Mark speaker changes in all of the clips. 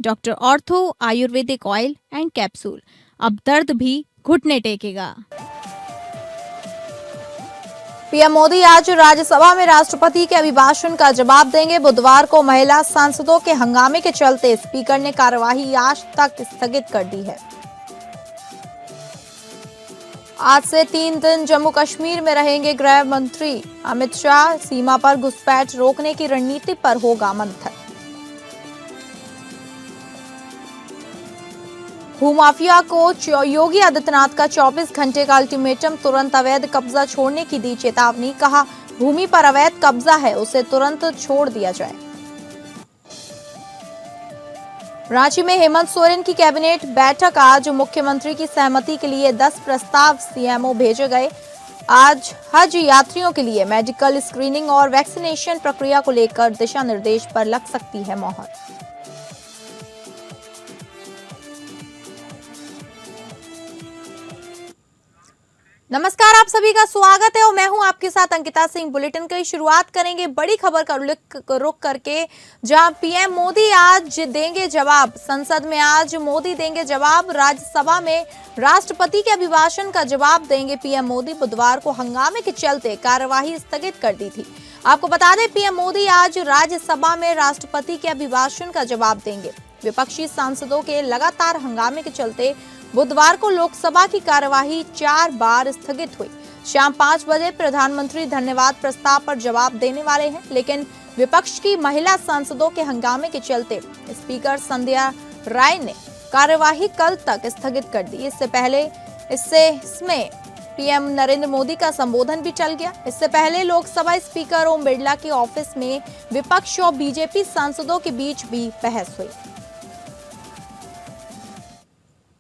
Speaker 1: Doctor ortho Ayurvedic oil and capsule, अब दर्द भी घुटने टेकेगा।
Speaker 2: पीएम मोदी आज राज्यसभा में राष्ट्रपति के अभिभाषण का जवाब देंगे। बुधवार को महिला सांसदों के हंगामे के चलते स्पीकर ने कार्यवाही आज तक स्थगित कर दी है। आज से 3 दिन जम्मू कश्मीर में रहेंगे गृह मंत्री अमित शाह। सीमा पर घुसपैठ रोकने की रणनीति पर होगा मंथन। भूमाफिया को योगी आदित्यनाथ का 24 घंटे का अल्टीमेटम, तुरंत अवैध कब्जा छोड़ने की दी चेतावनी। कहा, भूमि पर अवैध कब्जा है, उसे तुरंत छोड़ दिया जाए। रांची में हेमंत सोरेन की कैबिनेट बैठक। आज मुख्यमंत्री की सहमति के लिए 10 प्रस्ताव सीएमओ भेजे गए। आज हज यात्रियों के लिए मेडिकल स्क्रीनिंग और वैक्सीनेशन प्रक्रिया को लेकर दिशा निर्देश पर लग सकती है मोहर। नमस्कार, आप सभी का स्वागत है और मैं हूं आपके साथ अंकिता सिंह। बुलेटिन की शुरुआत करेंगे बड़ी खबर का रुख करके, जहां पीएम मोदी आज देंगे जवाब। संसद में आज मोदी देंगे जवाब। राज्यसभा में राष्ट्रपति के अभिभाषण का जवाब देंगे पीएम मोदी। बुधवार को हंगामे के चलते कार्यवाही स्थगित कर दी थी। आपको बता दें, पीएम मोदी आज राज्यसभा में राष्ट्रपति के अभिभाषण का जवाब देंगे। विपक्षी सांसदों के लगातार हंगामे के चलते बुधवार को लोकसभा की कार्यवाही 4 बार स्थगित हुई। शाम 5 बजे प्रधानमंत्री धन्यवाद प्रस्ताव पर जवाब देने वाले हैं, लेकिन विपक्ष की महिला सांसदों के हंगामे के चलते स्पीकर संध्या राय ने कार्यवाही कल तक स्थगित कर दी। इसमें पीएम नरेंद्र मोदी का संबोधन भी चल गया। इससे पहले लोकसभा स्पीकर ओम बिरला के ऑफिस में विपक्ष और बीजेपी सांसदों के बीच भी बहस हुई।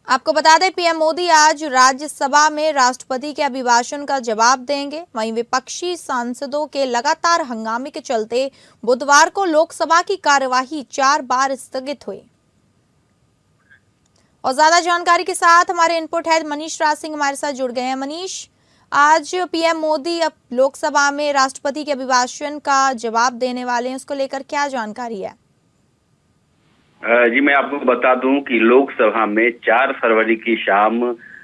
Speaker 2: आपको बता दें, पीएम मोदी आज राज्यसभा में राष्ट्रपति के अभिभाषण का जवाब देंगे। वहीं विपक्षी सांसदों के लगातार हंगामे के चलते बुधवार को लोकसभा की कार्यवाही 4 बार स्थगित हुई। और ज्यादा जानकारी के साथ हमारे इनपुट हेड मनीष राज सिंह हमारे साथ जुड़ गए हैं। मनीष, आज पीएम मोदी अब लोकसभा में राष्ट्रपति के अभिभाषण का जवाब देने वाले हैं, उसको लेकर क्या जानकारी है?
Speaker 3: जी, मैं आपको बता दूं कि लोकसभा में 4 फरवरी की शाम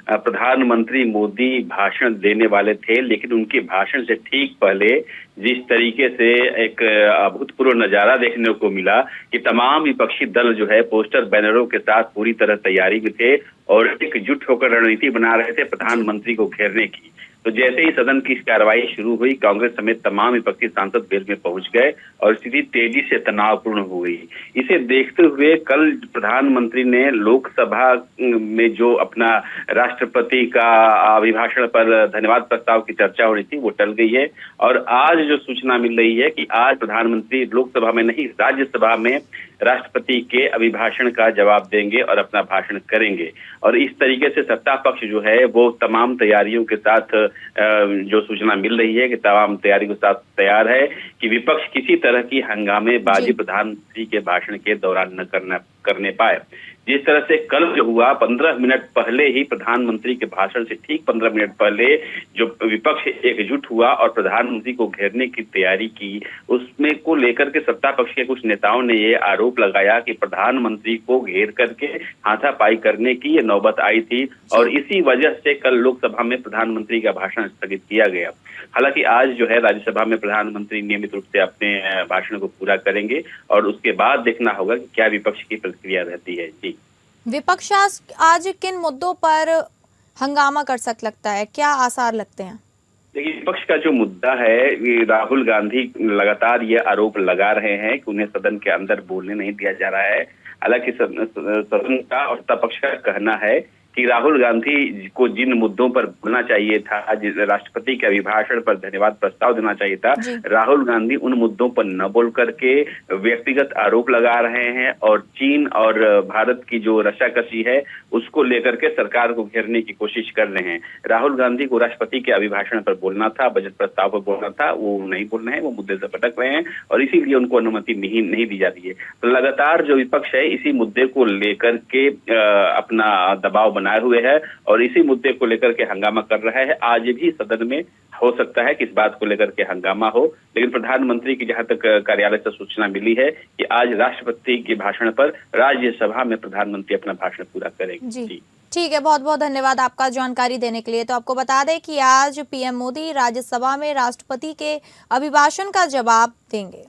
Speaker 3: प्रधानमंत्री मोदी भाषण देने वाले थे, लेकिन उनके भाषण से ठीक पहले जिस तरीके से एक अभूतपूर्व नजारा देखने को मिला कि तमाम विपक्षी दल जो है पोस्टर बैनरों के साथ पूरी तरह तैयारी में थे और एकजुट होकर रणनीति बना रहे थे प्रधानमंत्री को घेरने की। तो जैसे ही सदन की कार्रवाई शुरू हुई, कांग्रेस समेत तमाम विपक्षी सांसद वेल में पहुंच गए और स्थिति तेजी से तनावपूर्ण हो गई। इसे देखते हुए कल प्रधानमंत्री ने लोकसभा में जो अपना राष्ट्रपति का अभिभाषण पर धन्यवाद प्रस्ताव की चर्चा हो रही थी वो टल गई है। और आज जो सूचना मिल रही है कि आज प्रधानमंत्री लोकसभा में नहीं राज्यसभा में राष्ट्रपति के अभिभाषण का जवाब देंगे और अपना भाषण करेंगे। और इस तरीके से सत्ता पक्ष जो है वो तमाम तैयारियों के साथ जो सूचना मिल रही है कि तमाम तैयारी के साथ तैयार है कि विपक्ष किसी तरह की हंगामेबाजी प्रधानमंत्री के भाषण के दौरान न करने पाए। जिस तरह से कल जो हुआ, 15 मिनट पहले ही प्रधानमंत्री के भाषण से ठीक 15 मिनट पहले जो विपक्ष एकजुट हुआ और प्रधानमंत्री को घेरने की तैयारी की, उसमें को लेकर के सत्ता पक्ष के कुछ नेताओं ने ये आरोप लगाया कि प्रधानमंत्री को घेर करके हाथापाई करने की ये नौबत आई थी और इसी वजह से कल लोकसभा में प्रधानमंत्री का भाषण स्थगित किया गया। हालांकि आज जो है राज्यसभा में प्रधानमंत्री नियमित रूप से अपने भाषण को पूरा करेंगे और उसके बाद देखना होगा कि क्या विपक्ष की प्रतिक्रिया रहती है। जी,
Speaker 2: विपक्ष आज किन मुद्दों पर हंगामा कर लगता है, क्या आसार लगते हैं?
Speaker 3: देखिए, विपक्ष का जो मुद्दा है, राहुल गांधी लगातार ये आरोप लगा रहे हैं कि उन्हें सदन के अंदर बोलने नहीं दिया जा रहा है। हालांकि सदन का और सत्ता पक्ष का कहना है कि राहुल गांधी को जिन मुद्दों पर बोलना चाहिए था, राष्ट्रपति के अभिभाषण पर धन्यवाद प्रस्ताव देना चाहिए था, राहुल गांधी उन मुद्दों पर न बोल करके व्यक्तिगत आरोप लगा रहे हैं और चीन और भारत की जो रस्साकसी है उसको लेकर के सरकार को घेरने की कोशिश कर रहे हैं। राहुल गांधी को राष्ट्रपति के अभिभाषण पर बोलना था, बजट प्रस्ताव पर बोलना था, वो नहीं बोल रहे हैं, वो मुद्दे से भटक रहे हैं और इसीलिए उनको अनुमति नहीं दी जा रही है। तो लगातार जो विपक्ष है इसी मुद्दे को लेकर के अपना दबाव बना बनाए हुए है और इसी मुद्दे को लेकर के हंगामा कर रहा है। आज भी सदन में हो सकता है कि इस बात को लेकर के हंगामा हो, लेकिन प्रधानमंत्री की जहां तक कार्यालय से सूचना मिली है कि आज राष्ट्रपति के भाषण पर राज्यसभा में प्रधानमंत्री अपना भाषण पूरा करेंगे।
Speaker 2: जी ठीक है, बहुत बहुत धन्यवाद आपका जानकारी देने के लिए। तो आपको बता दें कि आज पीएम मोदी राज्यसभा में राष्ट्रपति के अभिभाषण का जवाब देंगे।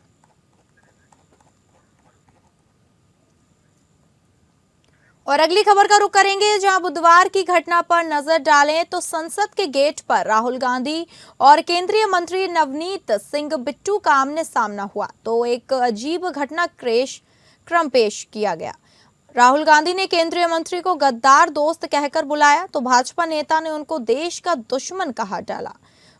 Speaker 2: और अगली खबर का रुख करेंगे, जहां बुधवार की घटना पर नजर डालें तो संसद के गेट पर राहुल गांधी और केंद्रीय मंत्री नवनीत सिंह बिट्टू का आमने सामना हुआ तो एक अजीब घटना क्रम पेश किया गया। राहुल गांधी ने केंद्रीय मंत्री को गद्दार दोस्त कहकर बुलाया तो भाजपा नेता ने उनको देश का दुश्मन कहा डाला।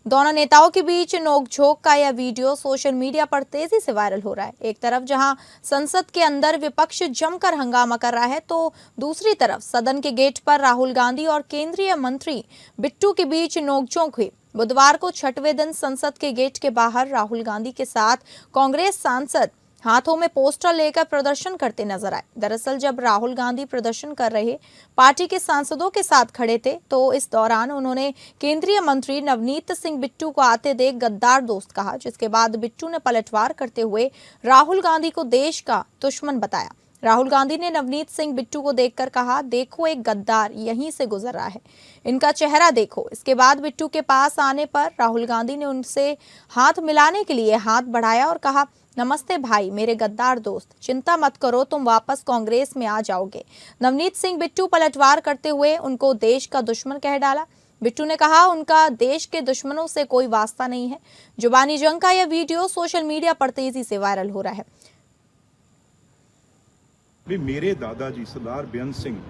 Speaker 2: दोनों नेताओं के बीच नोकझोंक का यह वीडियो सोशल मीडिया पर तेजी से वायरल हो रहा है। एक तरफ जहां संसद के अंदर विपक्ष जमकर हंगामा कर रहा है तो दूसरी तरफ सदन के गेट पर राहुल गांधी और केंद्रीय मंत्री बिट्टू के बीच नोकझोंक हुई। बुधवार को छठवें दिन संसद के गेट के बाहर राहुल गांधी के साथ कांग्रेस सांसद हाथों में पोस्टर लेकर प्रदर्शन करते नजर आए। दरअसल जब राहुल गांधी प्रदर्शन कर रहे पार्टी के सांसदों के साथ खड़े थे तो इस दौरान उन्होंने केंद्रीय मंत्री नवनीत सिंह बिट्टू को आते देख गद्दार दोस्त कहा, जिसके बाद बिट्टू ने पलटवार करते हुए राहुल गांधी को देश का दुश्मन बताया। राहुल गांधी ने नवनीत सिंह बिट्टू को देखकर कहा, देखो एक गद्दार यहीं से गुजर रहा है, इनका चेहरा देखो। इसके बाद बिट्टू के पास आने पर राहुल गांधी ने उनसे हाथ मिलाने के लिए हाथ बढ़ाया और कहा, नमस्ते भाई मेरे गद्दार दोस्त, चिंता मत करो तुम वापस कांग्रेस में आ जाओगे। नवनीत सिंह बिट्टू पलटवार करते हुए उनको देश का दुश्मन कह डाला। बिट्टू ने कहा उनका देश के दुश्मनों से कोई वास्ता नहीं है। जुबानी जंग का यह वीडियो सोशल मीडिया पर तेजी से वायरल हो रहा है।
Speaker 4: मेरे दादाजी सरदार बेअंत सिंह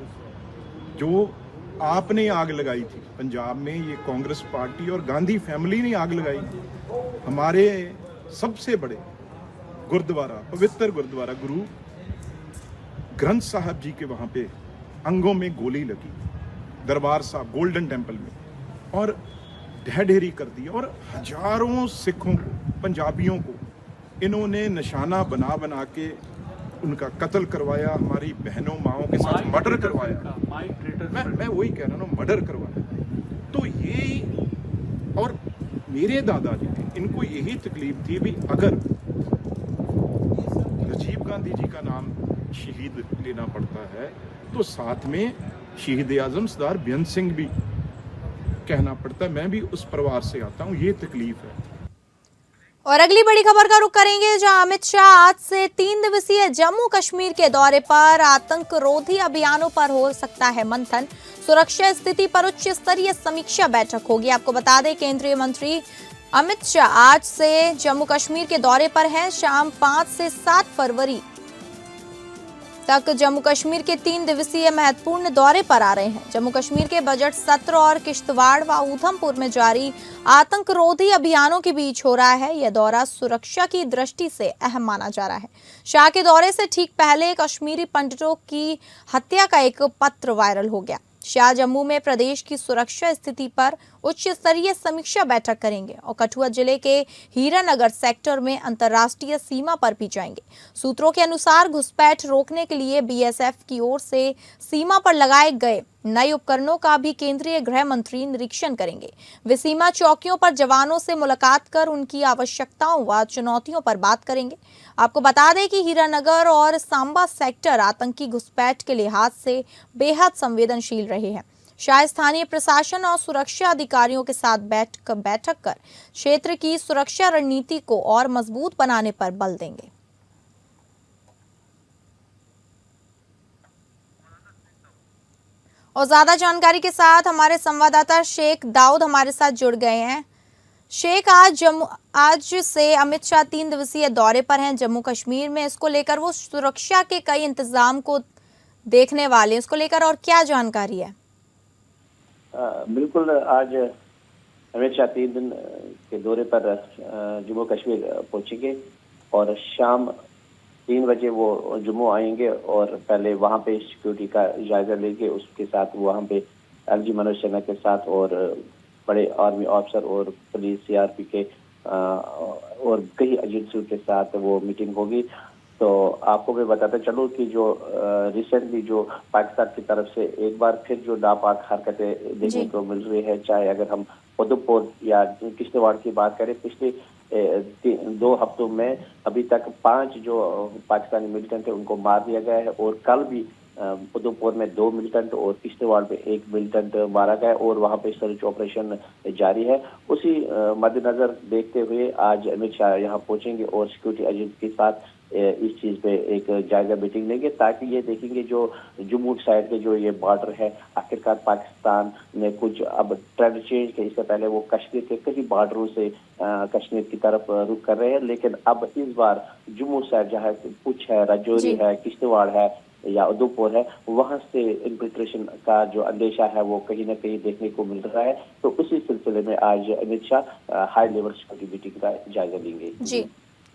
Speaker 4: जो आपने आग लगाई थी पंजाब में, ये कांग्रेस पार्टी और गांधी फैमिली ने आग लगाई। हमारे सबसे बड़े गुरुद्वारा, पवित्र गुरुद्वारा गुरु ग्रंथ साहब जी के वहां पे अंगों में गोली लगी, दरबार साहब गोल्डन टेम्पल में, और ढह ढेरी कर दी। और हजारों सिखों को, पंजाबियों को इन्होंने निशाना बना बना के उनका कत्ल करवाया, हमारी बहनों माओं के साथ मर्डर करवाया। मैं वही कह रहा हूँ, मर्डर करवाया। तो ये, और मेरे दादाजी थे, इनको यही तकलीफ थी भी अगर राजीव गांधी जी का नाम शहीद लेना पड़ता है तो साथ में शहीद आजम सरदार बेअंत सिंह भी कहना पड़ता है। मैं भी उस परिवार से आता हूँ, ये तकलीफ है।
Speaker 2: और अगली बड़ी खबर का रुख करेंगे, जहां अमित शाह आज से 3 दिवसीय जम्मू कश्मीर के दौरे पर। आतंक रोधी अभियानों पर हो सकता है मंथन, सुरक्षा स्थिति पर उच्च स्तरीय समीक्षा बैठक होगी। आपको बता दें केंद्रीय मंत्री अमित शाह आज से जम्मू कश्मीर के दौरे पर हैं। शाम 5 से 7 फरवरी तक जम्मू कश्मीर के 3 दिवसीय महत्वपूर्ण दौरे पर आ रहे हैं। जम्मू कश्मीर के बजट सत्र और किश्तवाड़ व ऊधमपुर में जारी आतंक रोधी अभियानों के बीच हो रहा है। यह दौरा सुरक्षा की दृष्टि से अहम माना जा रहा है। शाह के दौरे से ठीक पहले कश्मीरी पंडितों की हत्या का एक पत्र वायरल हो गया। शाह जम्मू में प्रदेश की सुरक्षा स्थिति पर उच्च स्तरीय समीक्षा बैठक करेंगे और कठुआ जिले के हीरानगर सेक्टर में अंतर्राष्ट्रीय सीमा पर भी जाएंगे। सूत्रों के अनुसार घुसपैठ रोकने के लिए बीएसएफ की ओर से सीमा पर लगाए गए नए उपकरणों का भी केंद्रीय गृह मंत्री निरीक्षण करेंगे। वे सीमा चौकियों पर जवानों से मुलाकात कर उनकी आवश्यकताओं व चुनौतियों पर बात करेंगे। आपको बता दें कि हीरानगर और सांबा सेक्टर आतंकी घुसपैठ के लिहाज से बेहद संवेदनशील रहे हैं। शाह स्थानीय प्रशासन और सुरक्षा अधिकारियों के साथ बैठक कर क्षेत्र की सुरक्षा रणनीति को और मजबूत बनाने पर बल देंगे। और ज्यादा जानकारी के साथ हमारे संवाददाता शेख दाऊद हमारे साथ जुड़ गए हैं। शेख, आज से अमित शाह 3 दिवसीय दौरे पर हैं जम्मू कश्मीर में। इसको लेकर वो सुरक्षा के कई इंतजाम को देखने वाले हैं, इसको लेकर और क्या जानकारी है?
Speaker 5: बिल्कुल, आज अमित शाह 3 दिन के दौरे पर जम्मू कश्मीर पहुंचेंगे और शाम 3 बजे वो जम्मू आएंगे और पहले वहां पे सिक्योरिटी का जायजा लेंगे। उसके साथ वहां पे एलजी मनोज सिन्हा के साथ और बड़े आर्मी ऑफिसर और पुलिस सीआरपी के और कई एजेंसियों के साथ वो मीटिंग होगी। तो आपको मैं बताता चलूं कि जो रिसेंटली जो पाकिस्तान की तरफ से एक बार फिर जो नापाक हरकतें देखने
Speaker 2: जी।
Speaker 5: को मिल रही है, चाहे अगर हम उधमपुर या किश्तवाड़ की बात करें, पिछले 2 हफ्तों में अभी तक 5 जो पाकिस्तानी मिलिटेंट है उनको मार दिया गया है, और कल भी उधमपुर में 2 मिलिटेंट और किश्तवाड़ में 1 मिलिटेंट मारा गया, और वहां पे सर्च ऑपरेशन जारी है। उसी मद्देनजर देखते हुए आज अमित शाह यहाँ पहुंचेंगे और सिक्योरिटी एजेंसी के साथ इस चीज पे एक जायजा मीटिंग लेंगे, ताकि ये देखेंगे जो जम्मू साइड के जो ये बॉर्डर है, आखिरकार पाकिस्तान में कुछ अब ट्रेंड चेंज के, इससे पहले वो कश्मीर के कई बॉर्डरों से कश्मीर की तरफ रुख कर रहे हैं, लेकिन अब इस बार जम्मू साइड जहाँ पुंछ है, राजौरी है, किश्तवाड़ है या उधमपुर है, वहां से इन्फिल्ट्रेशन का जो अंदेशा है वो कहीं ना कहीं देखने को मिल रहा है। तो उसी सिलसिले में आज Amit Shah high level security meeting का जायजा लेंगे।
Speaker 2: जी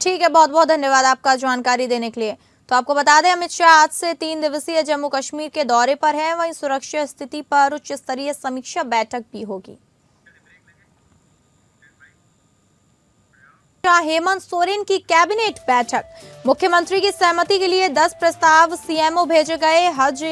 Speaker 2: ठीक है, बहुत बहुत धन्यवाद आपका जानकारी देने के लिए। तो आपको बता दें, अमित शाह आज से 3 दिवसीय जम्मू कश्मीर के दौरे पर हैं। वहीं सुरक्षा स्थिति पर उच्च स्तरीय समीक्षा बैठक भी होगी। हेमंत सोरेन की कैबिनेट बैठक, मुख्यमंत्री की सहमति के लिए 10 प्रस्ताव सीएमओ भेजे गए। हज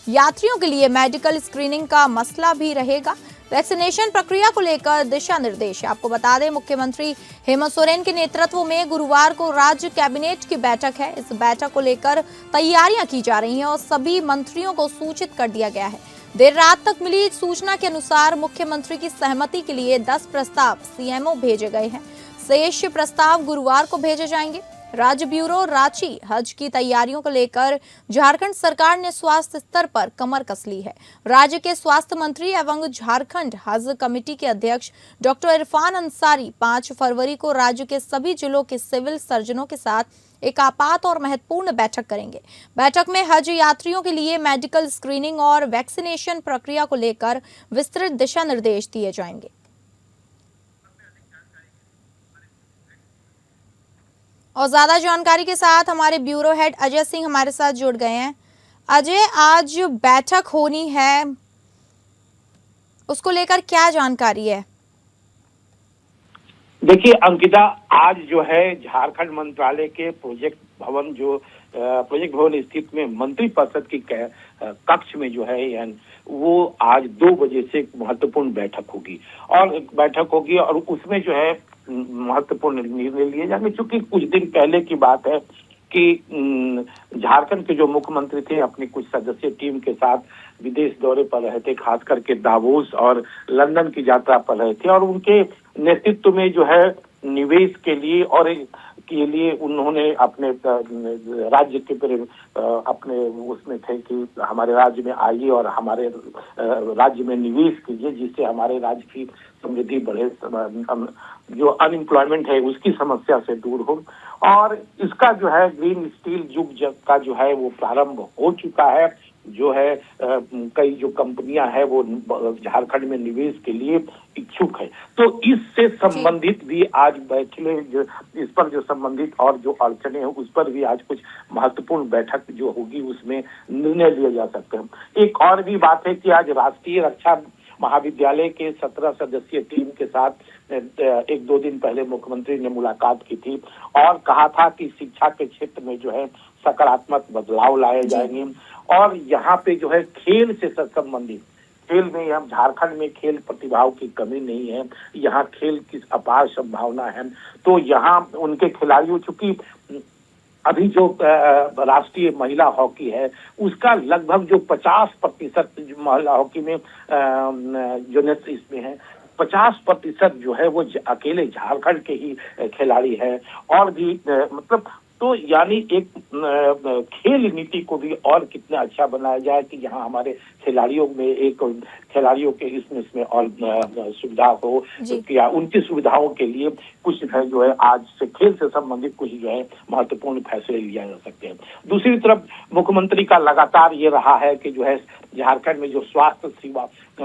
Speaker 2: यात्रियों के लिए मेडिकल स्क्रीनिंग का मसला भी रहेगा। वैक्सीनेशन प्रक्रिया को लेकर दिशा निर्देश। आपको बता दें, मुख्यमंत्री हेमंत सोरेन के नेतृत्व में गुरुवार को राज्य कैबिनेट की बैठक है। इस बैठक को लेकर तैयारियां की जा रही हैं और सभी मंत्रियों को सूचित कर दिया गया है। देर रात तक मिली सूचना के अनुसार मुख्यमंत्री की सहमति के लिए 10 प्रस्ताव सीएमओ भेजे गए हैं। शेष प्रस्ताव गुरुवार को भेजे जाएंगे। राज्य ब्यूरो रांची हज की तैयारियों को लेकर झारखंड सरकार ने स्वास्थ्य स्तर पर कमर कस ली है। राज्य के स्वास्थ्य मंत्री एवं झारखंड हज कमेटी के अध्यक्ष डॉक्टर इरफान अंसारी 5 फरवरी को राज्य के सभी जिलों के सिविल सर्जनों के साथ एक आपात और महत्वपूर्ण बैठक करेंगे। बैठक में हज यात्रियों के लिए मेडिकल स्क्रीनिंग और वैक्सीनेशन प्रक्रिया को लेकर विस्तृत दिशा निर्देश दिए जाएंगे। और ज्यादा जानकारी के साथ हमारे ब्यूरो हेड अजय सिंह हमारे साथ जुड़ गए हैं। अजय, आज बैठक होनी है, उसको लेकर क्या जानकारी है?
Speaker 6: देखिए अंकिता, आज जो है झारखंड मंत्रालय के प्रोजेक्ट भवन स्थित में मंत्री परिषद की कक्ष में जो है वो आज 2 बजे से एक महत्वपूर्ण बैठक होगी और उसमें जो है महत्वपूर्ण निर्णय लिए जाएंगे। क्योंकि कुछ दिन पहले की बात है कि झारखंड के जो मुख्यमंत्री थे अपनी कुछ सदस्यीय टीम के साथ विदेश दौरे पर रहे थे, खास करके दावोस और लंदन की यात्रा पर रहे थे, और उनके नेतृत्व में जो है निवेश के लिए उन्होंने अपने राज्य के अपने उसमें थे कि हमारे राज्य में आइए और हमारे राज्य में निवेश कीजिए, जिससे हमारे राज्य की समृद्धि बढ़े, जो अनएम्प्लॉयमेंट है उसकी समस्या से दूर हो। और इसका जो है ग्रीन स्टील युग का जो है वो प्रारंभ हो चुका है। जो है कई जो कंपनियां हैं वो झारखंड में निवेश के लिए इच्छुक है। तो इससे संबंधित भी आज बैठे, इस पर जो संबंधित और जो अड़चने हैं उस पर भी आज कुछ महत्वपूर्ण बैठक जो होगी उसमें निर्णय लिए जा सकते हैं। एक और भी बात है कि आज राष्ट्रीय रक्षा महाविद्यालय के 17 सदस्यीय टीम के साथ 1-2 दिन पहले मुख्यमंत्री ने मुलाकात की थी और कहा था कि शिक्षा के क्षेत्र में जो है सकारात्मक बदलाव लाए जाएंगे और यहाँ पे जो है खेल से संबंधित, खेल में हम झारखंड में खेल प्रतिभाओं की कमी नहीं है, यहाँ खेल की अपार संभावना है। तो यहाँ उनके खिलाड़ियों, चूंकि अभी जो राष्ट्रीय महिला हॉकी है उसका लगभग जो 50% महिला हॉकी में जो इसमें है 50% जो है वो अकेले झारखंड के ही खिलाड़ी है। और भी मतलब तो यानी एक खेल नीति को भी और कितना अच्छा बनाया जाए कि यहाँ हमारे खिलाड़ियों में खिलाड़ियों के इसमें और सुविधा हो, या उनकी सुविधाओं के लिए कुछ जो है आज से खेल से संबंधित कुछ जो है महत्वपूर्ण फैसले लिए जा सकते हैं। दूसरी तरफ मुख्यमंत्री का लगातार ये रहा है कि जो है झारखंड में जो स्वास्थ्य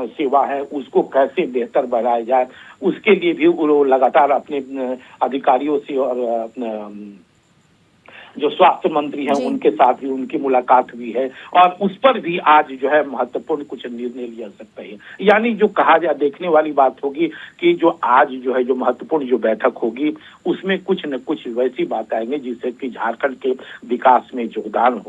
Speaker 6: सेवा है उसको कैसे बेहतर बनाया जाए, उसके लिए भी वो लगातार अपने अधिकारियों से और जो स्वास्थ्य मंत्री हैं उनके साथ भी उनकी मुलाकात हुई है और उस पर भी आज जो है महत्वपूर्ण कुछ निर्णय लिया सकता है। यानी जो कहा जाए, देखने वाली बात होगी कि जो आज जो है जो महत्वपूर्ण जो बैठक होगी उसमें कुछ न कुछ वैसी बात आएंगे जिससे कि झारखंड के विकास में योगदान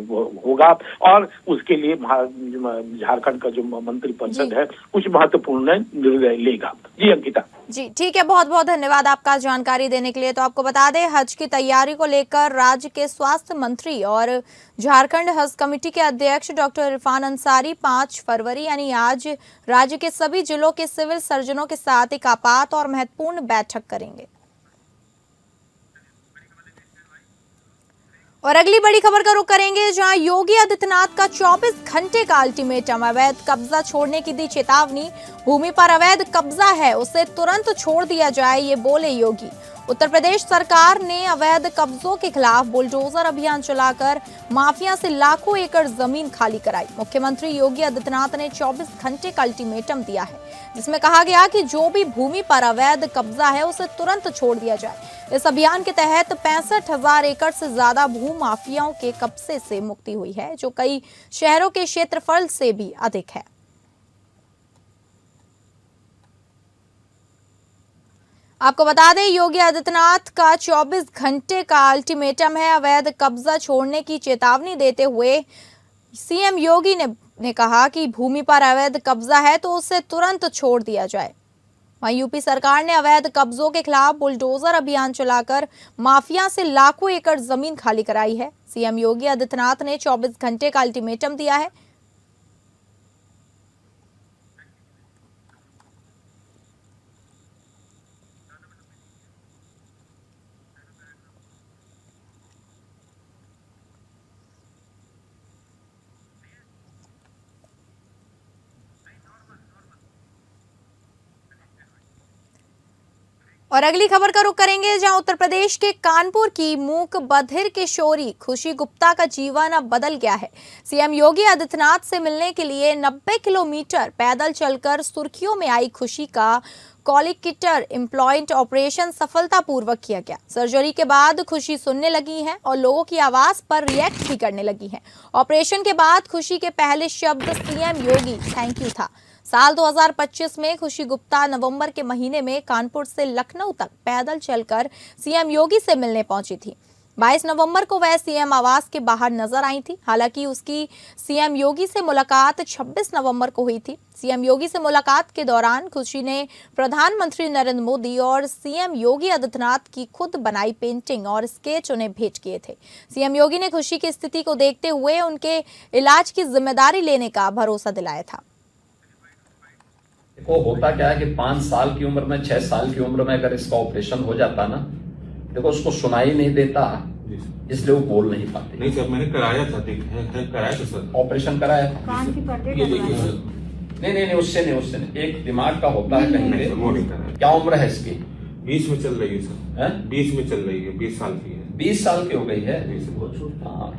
Speaker 6: होगा और उसके लिए झारखंड का जो मंत्रिपरिषद है कुछ महत्वपूर्ण निर्णय लेगा। जी अंकिता।
Speaker 2: जी ठीक है, बहुत बहुत धन्यवाद आपका जानकारी देने के लिए। तो आपको बता दें, हज की तैयारी को लेकर राज्य के स्वास्थ्य मंत्री और झारखंड हज कमेटी के अध्यक्ष डॉक्टर इरफान अंसारी 5 फरवरी यानी आज राज्य के सभी जिलों के सिविल सर्जनों के साथ एक आपात और महत्वपूर्ण बैठक करेंगे। और अगली बड़ी खबर का रुख करेंगे, जहां योगी आदित्यनाथ का 24 घंटे का अल्टीमेटम, अवैध कब्जा छोड़ने की दी चेतावनी। भूमि पर अवैध कब्जा है उसे तुरंत छोड़ दिया जाए, ये बोले योगी। उत्तर प्रदेश सरकार ने अवैध कब्जों के खिलाफ बुलडोजर अभियान चलाकर माफिया से लाखों एकड़ जमीन खाली कराई। मुख्यमंत्री योगी आदित्यनाथ ने 24 घंटे का अल्टीमेटम दिया है, जिसमें कहा गया कि जो भी भूमि पर अवैध कब्जा है उसे तुरंत छोड़ दिया जाए। इस अभियान के तहत 65,000 एकड़ से ज्यादा भू माफियाओं के कब्जे से मुक्ति हुई है, जो कई शहरों के क्षेत्रफल से भी अधिक है। आपको बता दें, योगी आदित्यनाथ का 24 घंटे का अल्टीमेटम है। अवैध कब्जा छोड़ने की चेतावनी देते हुए सीएम योगी ने कहा कि भूमि पर अवैध कब्जा है तो उसे तुरंत छोड़ दिया जाए। वहीं यूपी सरकार ने अवैध कब्जों के खिलाफ बुलडोजर अभियान चलाकर माफिया से लाखों एकड़ जमीन खाली कराई है। सीएम योगी आदित्यनाथ ने 24 घंटे का अल्टीमेटम दिया है। और अगली खबर का रुख करेंगे, जहां उत्तर प्रदेश के कानपुर की मूक बधिर किशोरी खुशी गुप्ता का जीवन अब बदल गया है। सीएम योगी आदित्यनाथ से मिलने के लिए 90 किलोमीटर पैदल चलकर सुर्खियों में आई खुशी का कॉलिक्टर इम्प्लॉयमेंट ऑपरेशन सफलतापूर्वक किया गया। सर्जरी के बाद खुशी सुनने लगी हैं और लोगों की आवाज पर रिएक्ट भी करने लगी हैं। ऑपरेशन के बाद खुशी के पहले शब्द सीएम योगी थैंक यू था। साल 2025 में खुशी गुप्ता नवंबर के महीने में कानपुर से लखनऊ तक पैदल चलकर सीएम योगी से मिलने पहुंची थी। 22 नवंबर को वह सीएम आवास के बाहर नजर आई थी। हालांकि उसकी सीएम योगी से मुलाकात 26 नवंबर को हुई थी। सीएम योगी से मुलाकात के दौरान खुशी ने प्रधानमंत्री नरेंद्र मोदी और सीएम योगी आदित्यनाथ की खुद बनाई पेंटिंग और स्केच उन्हें भेंट किए थे। सीएम योगी ने खुशी की स्थिति को देखते हुए उनके इलाज की जिम्मेदारी लेने का भरोसा दिलाया था।
Speaker 7: देखो होता क्या है कि 5 साल की उम्र में 6 साल की उम्र में अगर इसका ऑपरेशन हो जाता ना, देखो उसको सुनाई नहीं देता, इसलिए वो बोल नहीं पाते।
Speaker 8: नहीं सर, मैंने कराया था, कराया था सर,
Speaker 7: ऑपरेशन कराया।
Speaker 8: ये देखिए सर।
Speaker 7: नहीं उससे नहीं, एक दिमाग का होता है कहीं पे।
Speaker 8: वो नहीं कराया।
Speaker 7: क्या उम्र है इसकी?
Speaker 8: 20 में चल रही है सर। 20 में चल रही है, 20 साल की है।
Speaker 7: 20 साल की हो गई है। हाँ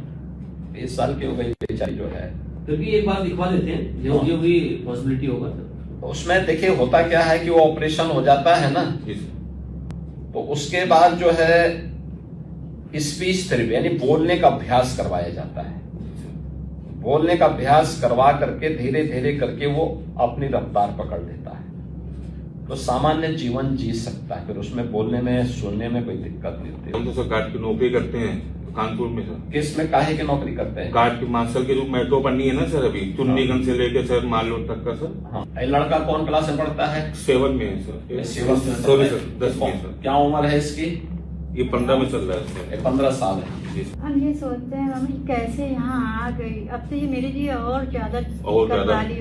Speaker 7: 20 साल की हो गई बेचारी जो है।
Speaker 9: क्योंकि एक बार दिखवा देते हैं, जो भी पॉसिबिलिटी होगा।
Speaker 7: उसमें देखिए होता क्या है कि वो ऑपरेशन हो जाता है ना, तो उसके बाद जो है स्पीच थेरेपी यानी बोलने का अभ्यास करवाया जाता है। बोलने का अभ्यास करवा करके धीरे धीरे करके वो अपनी रफ्तार पकड़ लेता है, तो सामान्य जीवन जी सकता है। फिर उसमें बोलने में सुनने में कोई दिक्कत नहीं होती।
Speaker 8: हम तो सर गार्ड की नौकरी करते हैं कानपुर में सर।
Speaker 7: किस में काहे की नौकरी करते हैं?
Speaker 8: गार्ड की मार्शल के जो मेट्रो बनी है ना सर, अभी चुन्नीगंज से लेके सर मालूर तक का सर।
Speaker 7: हाँ। लड़का कौन क्लास में पढ़ता है?
Speaker 8: 7 में है सर।
Speaker 7: 7 में
Speaker 8: सॉरी सर, 10 में सर।
Speaker 7: क्या उम्र है इसकी?
Speaker 8: ये 15 में चल रहा है सर।
Speaker 7: 15 साल है।
Speaker 10: हम ये सोचते हैं मम्मी कैसे यहाँ आ गई, अब तो ये मेरे लिए और ज्यादा
Speaker 8: परेशानी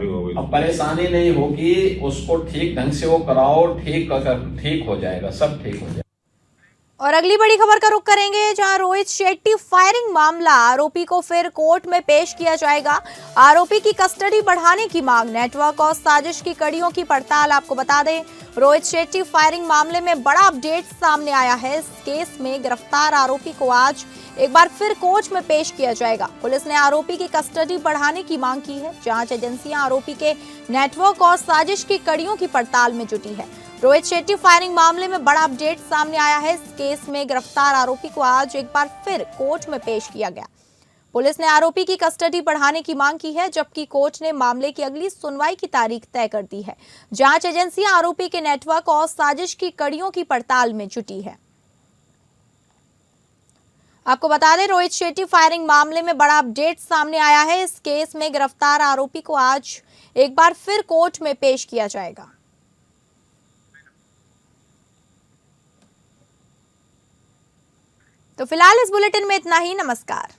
Speaker 8: हो गई।
Speaker 7: अब परेशानी नहीं होगी, उसको ठीक ढंग से वो कराओ, ठीक हो जाएगा, सब ठीक हो जाएगा।
Speaker 2: और अगली बड़ी खबर का रुख करेंगे, जहां रोहित शेट्टी फायरिंग मामला, आरोपी को फिर कोर्ट में पेश किया जाएगा। आरोपी की कस्टडी बढ़ाने की मांग, नेटवर्क और साजिश की कड़ियों की पड़ताल। आपको बता दें, रोहित शेट्टी फायरिंग मामले में बड़ा अपडेट सामने आया है। इस केस में गिरफ्तार आरोपी को आज एक बार फिर कोर्ट में पेश किया जाएगा। पुलिस ने आरोपी की कस्टडी बढ़ाने की मांग की है। जांच एजेंसियां आरोपी के नेटवर्क और साजिश की कड़ियों की पड़ताल में जुटी है। रोहित शेट्टी फायरिंग मामले में बड़ा अपडेट सामने आया है। इस केस में गिरफ्तार आरोपी को आज एक बार फिर कोर्ट में पेश किया गया। पुलिस ने आरोपी की कस्टडी बढ़ाने की मांग की है, जबकि कोर्ट ने मामले की अगली सुनवाई की तारीख तय कर दी है। जांच एजेंसियां आरोपी के नेटवर्क और साजिश की कड़ियों की पड़ताल में जुटी है। आपको बता दें, रोहित शेट्टी फायरिंग मामले में बड़ा अपडेट सामने आया है। इस केस में गिरफ्तार आरोपी को आज एक बार फिर कोर्ट में पेश किया जाएगा। तो फिलहाल इस बुलेटिन में इतना ही। नमस्कार।